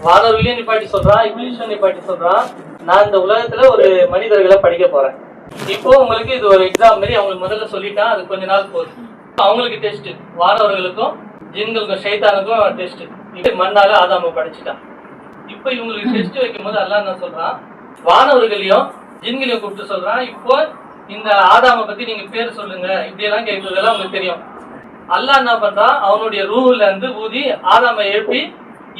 வானவர்களையும் நிப்பாட்டி சொல்றான், இங்கிலீஷும் நிப்பாட்டி சொல்றான். நான் இந்த உலகத்துல ஒரு மனிதர்களை படிக்க போறேன். இப்போ உங்களுக்கு இது ஒரு எக்ஸாம் மாதிரி அவங்களுக்கு முதல்ல சொல்லிட்டான். அது கொஞ்ச நாள் போகுது. அவங்களுக்கு டெஸ்ட், வானவர்களுக்கும் ஜின்களுக்கும் ஷைத்தானுக்கும் டெஸ்ட். இப்ப மண்ணால ஆதாம படிச்சுட்டான். இப்ப இவங்களுக்கு டெஸ்ட் வைக்கும் போது அல்லாஹ் என்ன சொல்றான், வானவர்களையும் ஜின்களையும் கூப்பிட்டு சொல்றான், இப்போ இந்த ஆதாம பத்தி நீங்க பேர் சொல்லுங்க, இப்படி எல்லாம் கேட்கறதெல்லாம் உங்களுக்கு தெரியும். அல்லாஹ் என்ன பண்றான், அவனுடைய ரூஹ்ல இருந்து ஊதி ஆதாம எழுப்பி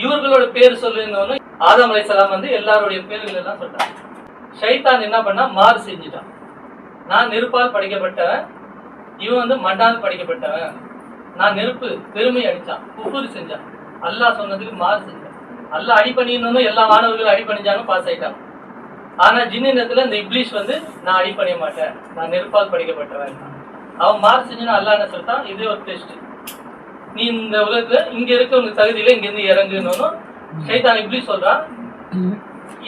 இவர்களோட பேர் சொல்லுன்னு ஆதாம் அலைஹிஸ்ஸலாம் வந்து எல்லாருடைய பேர்கள் எல்லாம் சொல்றான். ஷைத்தான் என்ன பண்ணா, மாறு செஞ்சுட்டான். நான் நெருப்பால் படைக்கப்பட்டவன், இவன் வந்து மண்ணால் படைக்கப்பட்டவன். நான் நெருப்பு பெருமை அடிச்சான், குஃபுர் செஞ்சான். அல்லாஹ் சொன்னதுக்கு மாறு செஞ்சான். அல்லாஹ் அடிப்பணின்னு எல்லா மாணவர்களும் அடிப்பணிஞ்சாங்க, பாஸ் ஆயிட்டாங்க. ஆனா ஜின்னினத்துல இந்த இப்லீஸ் வந்து நான் அடிப்பணிய மாட்டேன், நான் நெருப்பால் படைக்கப்பட்டவன். அவன் மாறு செஞ்சான். அல்லாஹ் என்ன சொல்லிட்டான், இதே ஒரு டெஸ்ட், நீ இந்த உலகத்துல இங்க இருக்க உனக்கு தகுதியில இங்க இருந்து இறங்குன்னு ஷைத்தான் இப்லீஸ் சொல்றான்.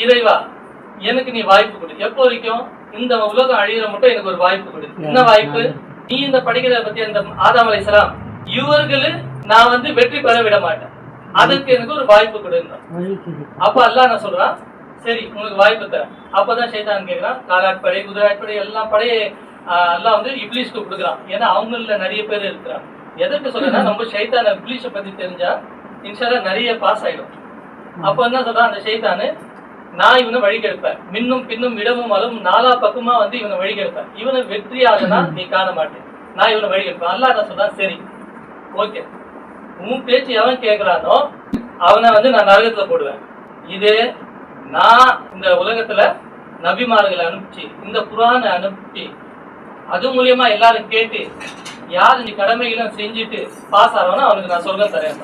இறைவா எனக்கு நீ வாய்ப்பு கொடு, எப்போ வரைக்கும் இந்த உலகம் அழியிற மட்டும் எனக்கு ஒரு வாய்ப்பு கொடு. என்ன வாய்ப்பு, நீ இந்த படிக்கிறத பத்தி அந்த ஆதாம் அலைஹிஸ்ஸலாம் இவர்களு நான் வந்து வெற்றி பெற விட மாட்டேன், அதுக்கு எனக்கு ஒரு வாய்ப்பு கொடுங்க. அப்ப அல்லாஹ் என்ன சொல்றான், சரி உனக்கு வாய்ப்பு தரேன். அப்பதான் ஷைத்தான் கேட்கிறான், காலாட்படை குதிராட்படை எல்லாம் படையை அல்லாஹ் வந்து இப்லீஸ்க்கு கொடுக்குறான். ஏன்னா அவங்கள நிறைய பேர் இருக்கிறான். எதற்கு சொல்றேன்னா, நம்ம ஷைத்தான இப்லீஸை பத்தி தெரிஞ்சா இன்ஷால்லா நிறைய பாஸ் ஆயிடும். அப்ப என்ன சொல்றான் அந்த ஷைத்தானு, நான் இவனை வழிகெடுப்பேன், மின்னும் பின்னும் இடமும் அலும் நாலா பக்கமா வந்து இவனை வழிகெடுப்பேன், இவனை வெற்றியாகனா நீ காண மாட்டேன், நான் இவனை வழிகெடுப்பேன். அல்லாஹ் என்ன சொல்றான், சரி ஓகே, உன் பேச்சு எவன் கேட்கிறானோ அவனை வந்து நான் நரகத்துல போடுவேன். இது நான் இந்த உலகத்துல நபிமார்களை அனுப்பிச்சு இந்த குர்ஆனை அனுப்பி அது மூலியமா எல்லாரும் கேட்டு யார் நீ கடமைகளும் செஞ்சுட்டு பாஸ் ஆகணும் அவனுக்கு நான் சொர்க்கம் தரேன்.